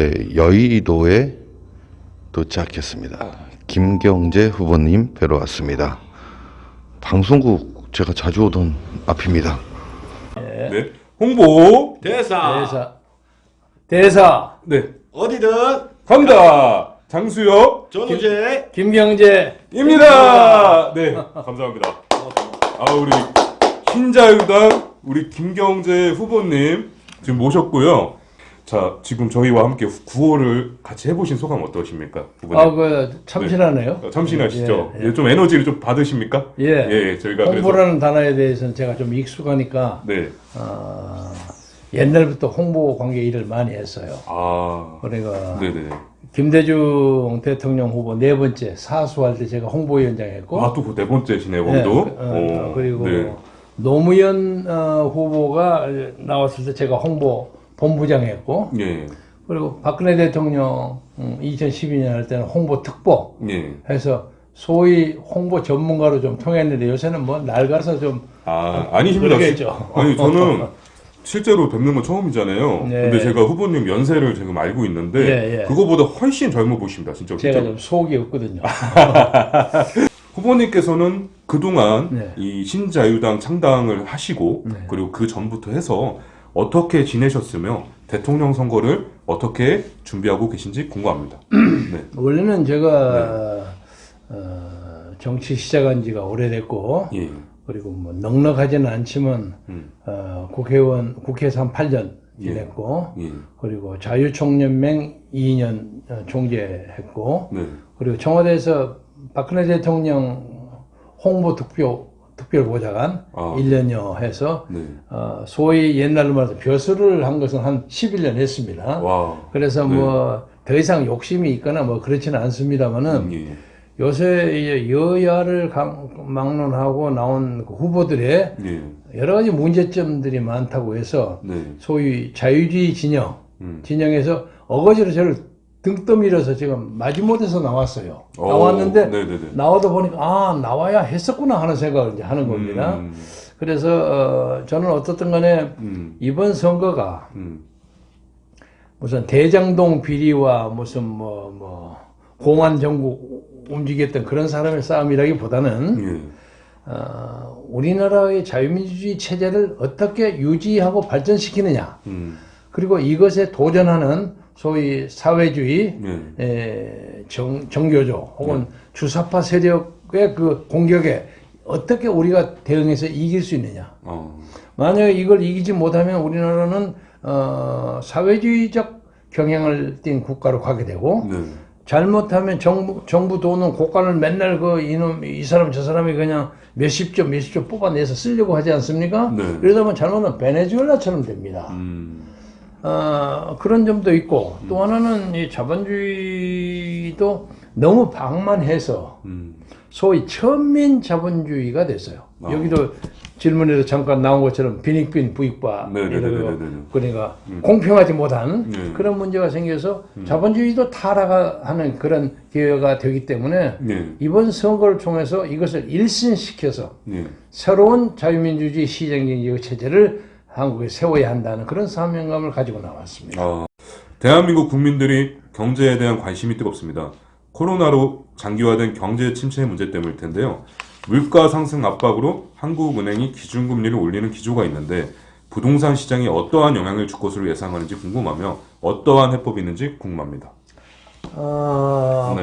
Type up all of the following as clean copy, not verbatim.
서울의 여의도에 도착했습니다. 김경재 후보님 뵈러 왔습니다. 방송국 제가 자주 오던 앞입니다. 네. 홍보 대사 네 어디든 간다. 장수혁 전우재 김경재입니다. 네 감사합니다. 우리 흰자유당 우리 김경재 후보님 지금 모셨고요. 자 지금 저희와 함께 구호를 같이 해보신 소감 어떠십니까, 후보님? 참신하네요. 네. 참신하시죠? 예. 좀 에너지를 좀 받으십니까? 예. 저희가 홍보라는 단어에 대해서는 제가 좀 익숙하니까 네. 옛날부터 홍보 관계 일을 많이 했어요. 그러니까 네네. 김대중 대통령 후보 네 번째 사수할 때 제가 홍보위원장 했고, 또 그 네 번째시네요, 거기도. 그리고 네. 노무현 후보가 나왔을 때 제가 홍보 본부장 했고, 예. 그리고 박근혜 대통령 2012년 할 때는 홍보 특보 예. 해서 소위 홍보 전문가로 좀 통했는데, 요새는 뭐 낡아서 좀 아니십니다. 모르겠죠. 아니 저는 실제로 뵙는 건 처음이잖아요. 네. 근데 제가 후보님 연세를 지금 알고 있는데 예. 그거보다 훨씬 젊어 보십니다. 진짜. 제가 좀 속이 없거든요. 후보님께서는 그동안 네. 이 신자유당 창당을 하시고 네. 그리고 그 전부터 해서 어떻게 지내셨으며 대통령 선거를 어떻게 준비하고 계신지 궁금합니다. 네. 원래는 제가 정치 시작한 지가 오래됐고, 예. 그리고 뭐 넉넉하지는 않지만 국회에서 한 8년 지냈고, 예. 그리고 자유총연맹 2년 총재했고, 네. 그리고 청와대에서 박근혜 대통령 홍보 특별보좌관 1년여 해서 네. 소위 옛날로 말해서 벼슬을 한 것은 한 11년 했습니다. 와. 그래서 네. 뭐 더 이상 욕심이 있거나 뭐 그렇지는 않습니다만은 예. 요새 이제 여야를 막론하고 나온 그 후보들의 예. 여러 가지 문제점들이 많다고 해서 네. 소위 자유주의 진영에서 어거지로 저를 등 떠밀어서 지금 마지못해서 나왔어요. 나왔는데 네네네. 나와도 보니까 나와야 했었구나 하는 생각을 이제 하는 겁니다. 그래서 저는 어떻든 간에 이번 선거가 무슨 대장동 비리와 무슨 뭐 공안 정국 움직였던 그런 사람의 싸움이라기보다는 우리나라의 자유민주주의 체제를 어떻게 유지하고 발전시키느냐, 그리고 이것에 도전하는 소위 사회주의 정교조 혹은 주사파 세력의 그 공격에 어떻게 우리가 대응해서 이길 수 있느냐. 만약에 이걸 이기지 못하면 우리나라는 사회주의적 경향을 띈 국가로 가게 되고, 잘못하면 정부 돈은 고간을 맨날 이 사람 저 사람이 그냥 몇십 조 뽑아내서 쓰려고 하지 않습니까? 이러다 보면 잘못하면 베네수엘라처럼 됩니다. 그런 점도 있고, 또 하나는 이 자본주의도 너무 방만해서 소위 천민 자본주의가 됐어요. 여기도 질문에도 잠깐 나온 것처럼 빈익빈 부익바, 그러니까 공평하지 못한 그런 문제가 생겨서 자본주의도 타락하는 그런 기회가 되기 때문에 이번 선거를 통해서 이것을 일신시켜서 새로운 자유민주주의 시장경제 체제를 한국에 세워야 한다는 그런 사명감을 가지고 나왔습니다. 대한민국 국민들이 경제에 대한 관심이 뜨겁습니다. 코로나로 장기화된 경제 침체 문제 때문일 텐데요. 물가 상승 압박으로 한국은행이 기준금리를 올리는 기조가 있는데 부동산 시장에 어떠한 영향을 줄 것으로 예상하는지 궁금하며 어떠한 해법이 있는지 궁금합니다.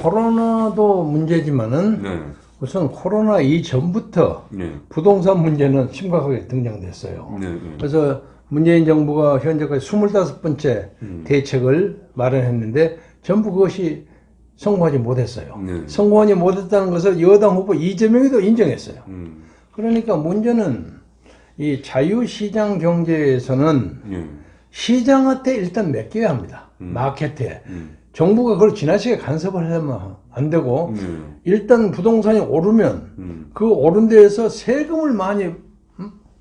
코로나도 문제지만은 우선 코로나 이전부터 부동산 문제는 심각하게 등장됐어요. 그래서 문재인 정부가 현재까지 25번째 대책을 마련했는데 전부 그것이 성공하지 못했어요. 성공하지 못했다는 것을 여당 후보 이재명이도 인정했어요. 그러니까 문제는 이 자유시장 경제에서는 시장한테 일단 맡겨야 합니다. 마켓에. 정부가 그걸 지나치게 간섭을 하면 안 되고, 일단 부동산이 오르면 그 오른 데에서 세금을 많이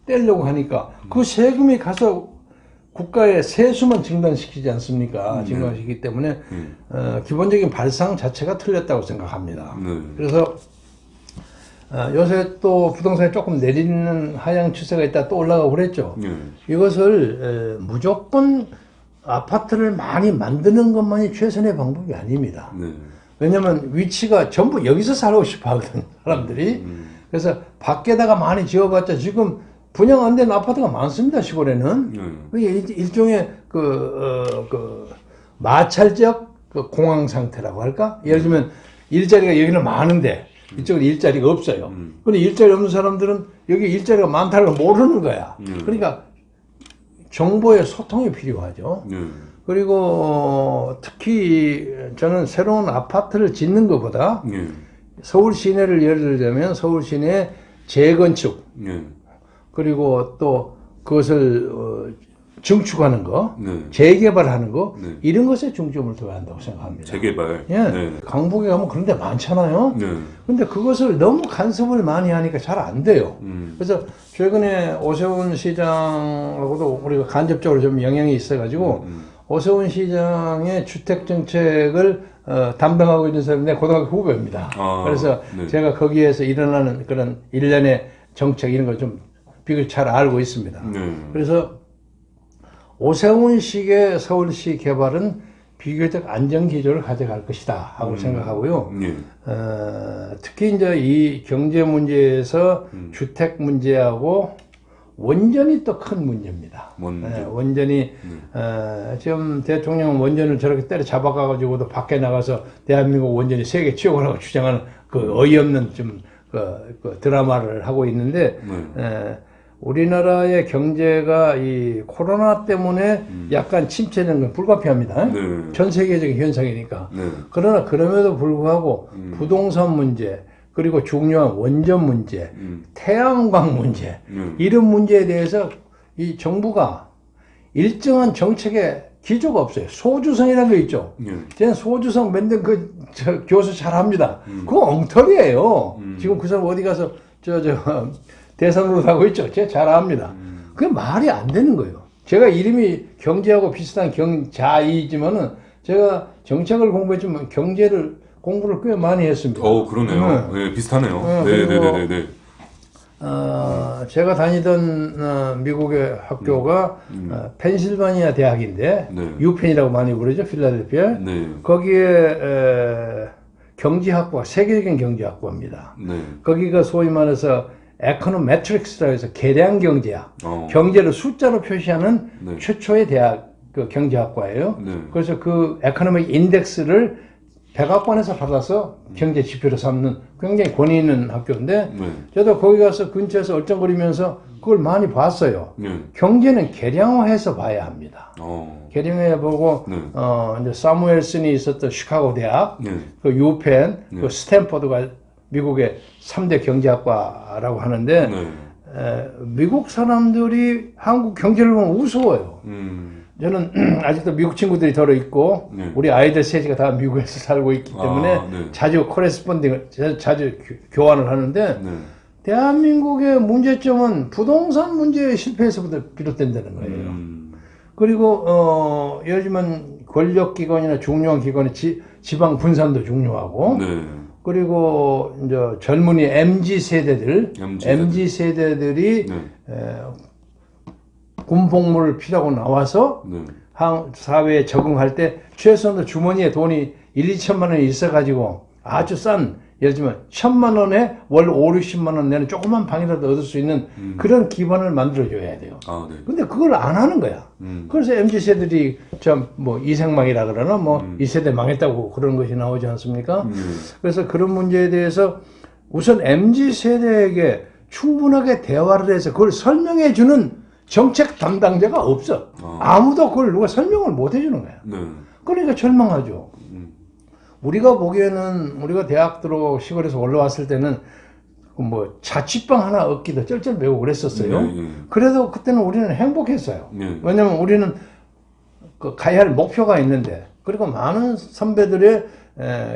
떼려고 하니까 그 세금이 가서 국가의 세수만 증단시키지 않습니까? 증단시키기 때문에 기본적인 발상 자체가 틀렸다고 생각합니다. 그래서 요새 또 부동산이 조금 내리는 하향 추세가 있다 또 올라가고 그랬죠. 이것을 무조건 아파트를 많이 만드는 것만이 최선의 방법이 아닙니다. 네. 왜냐면 위치가 전부 여기서 살고 싶어 하거든, 사람들이. 그래서 밖에다가 많이 지어봤자 지금 분양 안 된 아파트가 많습니다, 시골에는. 일종의 마찰적 그 공황 상태라고 할까? 예를 들면 일자리가 여기는 많은데 이쪽은 일자리가 없어요. 근데 일자리 없는 사람들은 여기 일자리가 많다는 걸 모르는 거야. 그러니까 정보의 소통이 필요하죠. 그리고 특히 저는 새로운 아파트를 짓는 것보다 서울 시내를 예를 들자면 서울 시내 재건축 그리고 또 그것을 증축하는 거, 재개발하는 거 이런 것에 중점을 둬야 한다고 생각합니다. 재개발. 예, 강북에 가면 그런 데 많잖아요. 근데 그것을 너무 간섭을 많이 하니까 잘 안 돼요. 그래서 최근에 오세훈 시장하고도 우리가 간접적으로 좀 영향이 있어가지고 오세훈 시장의 주택 정책을 담당하고 있는 사람이 내 고등학교 후배입니다. 그래서 제가 거기에서 일어나는 그런 일련의 정책 이런 걸 좀 비교적 잘 알고 있습니다. 그래서 오세훈식의 서울시 개발은 비교적 안정 기조를 가져갈 것이다 하고 생각하고요. 특히 이제 이 경제 문제에서 주택 문제하고 원전이 또 큰 문제입니다. 원전이 지금 대통령은 원전을 저렇게 때려 잡아가지고도 밖에 나가서 대한민국 원전이 세계 최고라고 주장하는 그 어이없는 좀 그 드라마를 하고 있는데 우리나라의 경제가 이 코로나 때문에 약간 침체되는 건 불가피합니다. 전 세계적인 현상이니까. 그러나 그럼에도 불구하고 부동산 문제, 그리고 중요한 원전 문제, 태양광 문제, 이런 문제에 대해서 이 정부가 일정한 정책의 기조가 없어요. 소주성이라는 거 있죠. 저는 소주성 만든 저 교수 잘합니다. 그거 엉터리예요. 지금 그 사람 어디 가서 대선으로 가고 있죠. 제가 잘 압니다. 그게 말이 안 되는 거예요. 제가 이름이 경제하고 비슷한 경자이지만은 제가 정책을 공부했지만 경제를 공부를 꽤 많이 했습니다. 그러네요. 네, 비슷하네요. 네. 제가 다니던 미국의 학교가 펜실바니아 대학인데 유펜이라고 많이 부르죠. 필라델피아. 거기에 경제학과, 세계적인 경제학과입니다. 거기가 소위 말해서 에코노메트릭스라고 해서 계량 경제학, 경제를 숫자로 표시하는 최초의 대학 그 경제학과예요. 그래서 그 에코노믹 인덱스를 백악관에서 받아서 경제 지표로 삼는 굉장히 권위 있는 학교인데 저도 거기 가서 근처에서 얼쩡거리면서 그걸 많이 봤어요. 경제는 계량화해서 봐야 합니다. 계량해보고 이제 사무엘슨이 있었던 시카고 대학, 그 유펜, 그 스탠퍼드가 미국의 3대 경제학과라고 하는데 미국 사람들이 한국 경제를 보면 우스워요. 저는 아직도 미국 친구들이 덜어 있고 우리 아이들 셋이가 다 미국에서 살고 있기 때문에 자주 코레스폰딩을 자주 교환을 하는데 대한민국의 문제점은 부동산 문제의 실패에서부터 비롯된다는 거예요. 그리고 예를 들면 권력기관이나 중요한 기관의 지방 분산도 중요하고 그리고 이제 젊은이 MZ 세대들이 군복무를 필요하고 나와서 사회에 적응할 때 최소한도 주머니에 돈이 1-2천만 원이 있어가지고 아주 싼 예를 들면 1,000만 원에 월 5-60만 원 내는 조그만 방이라도 얻을 수 있는 그런 기반을 만들어줘야 돼요. 근데 그걸 안 하는 거야. 그래서 MZ세들이 뭐 이생망이라 그러나 뭐 이 세대 망했다고 그런 것이 나오지 않습니까? 그래서 그런 문제에 대해서 우선 MZ세대에게 충분하게 대화를 해서 그걸 설명해 주는 정책 담당자가 없어. 아무도 그걸 누가 설명을 못 해주는 거야. 그러니까 절망하죠. 우리가 보기에는 우리가 대학 들어 시골에서 올라왔을 때는 뭐 자취방 하나 얻기도 쩔쩔매고 그랬었어요. 그래도 그때는 우리는 행복했어요. 왜냐면 우리는 그 가야 할 목표가 있는데 그리고 많은 선배들의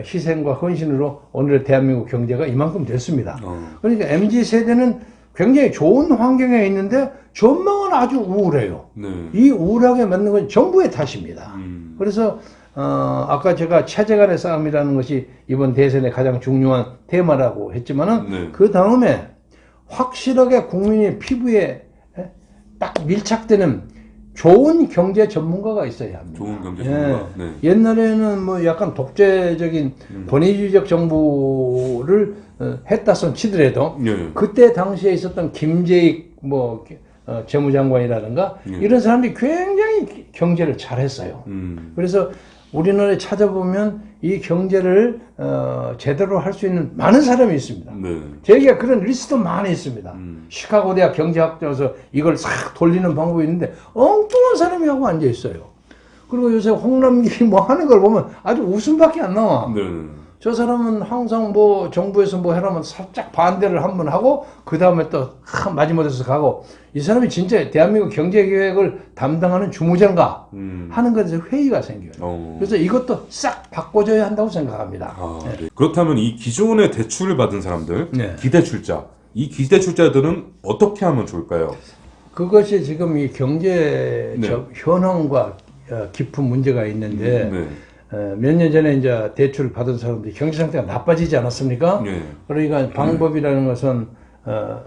희생과 헌신으로 오늘의 대한민국 경제가 이만큼 됐습니다. 그러니까 MZ세대는 굉장히 좋은 환경에 있는데 전망은 아주 우울해요. 이 우울하게 만든 건 정부의 탓입니다. 그래서 아까 제가 체제 간의 싸움이라는 것이 이번 대선의 가장 중요한 테마라고 했지만은 그 다음에 확실하게 국민의 피부에 딱 밀착되는 좋은 경제 전문가가 있어야 합니다. 좋은 경제 전문가. 네. 옛날에는 뭐 약간 독재적인 권위주의적 정부를 했다 손 치더라도 예. 그때 당시에 있었던 김재익 뭐 재무장관이라든가 이런 사람들이 굉장히 경제를 잘했어요. 그래서 우리나라에 찾아보면 이 경제를 제대로 할 수 있는 많은 사람이 있습니다. 네. 제가 그런 리스트도 많이 있습니다. 시카고 대학 경제학자에서 이걸 싹 돌리는 방법이 있는데 엉뚱한 사람이 하고 앉아 있어요. 그리고 요새 홍남기 뭐 하는 걸 보면 아주 웃음밖에 안 나와. 네. 저 사람은 항상 뭐 정부에서 뭐 해라면 살짝 반대를 한번 하고 그 다음에 또 마지못해서 가고 이 사람이 진짜 대한민국 경제 계획을 담당하는 주무장가 하는 것에서 회의가 생겨요. 그래서 이것도 싹 바꿔줘야 한다고 생각합니다. 아, 네. 그렇다면 이 기존에 대출을 받은 사람들, 네. 기대출자, 이 기대출자들은 어떻게 하면 좋을까요? 그것이 지금 이 경제 네. 현황과 깊은 문제가 있는데 네. 몇 년 전에 이제 대출을 받은 사람들이 경제 상태가 나빠지지 않았습니까? 네. 그러니까 방법이라는 것은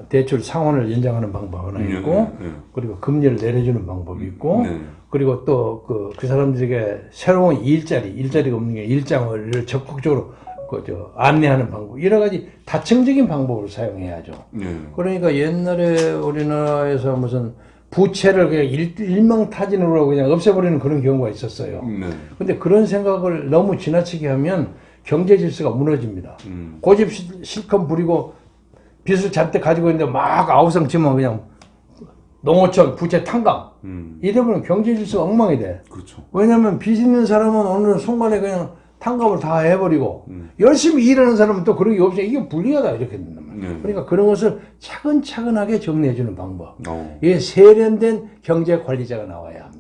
대출 상환을 연장하는 방법 하나 있고 그리고 금리를 내려주는 방법이 있고 그리고 또 그 사람들에게 새로운 일자리가 없는 게 일장을 적극적으로 안내하는 방법 여러 가지 다층적인 방법을 사용해야죠. 그러니까 옛날에 우리나라에서 무슨 부채를 그냥 일망타진으로 그냥 없애버리는 그런 경우가 있었어요. 근데 그런 생각을 너무 지나치게 하면 경제 질서가 무너집니다. 고집 실컷 부리고 빚을 잔뜩 가지고 있는데 막 아우성 치면 그냥 농어촌 부채 탕감 이러면 경제 질서가 엉망이 돼. 그렇죠. 왜냐하면 빚 있는 사람은 어느 순간에 그냥 탕감을 다 해버리고 열심히 일하는 사람은 또 그런 게 없이 이게 불리하다 이렇게 된단 말이에요. 그러니까 그런 것을 차근차근하게 정리해주는 방법. 이게 세련된 경제 관리자가 나와야 합니다.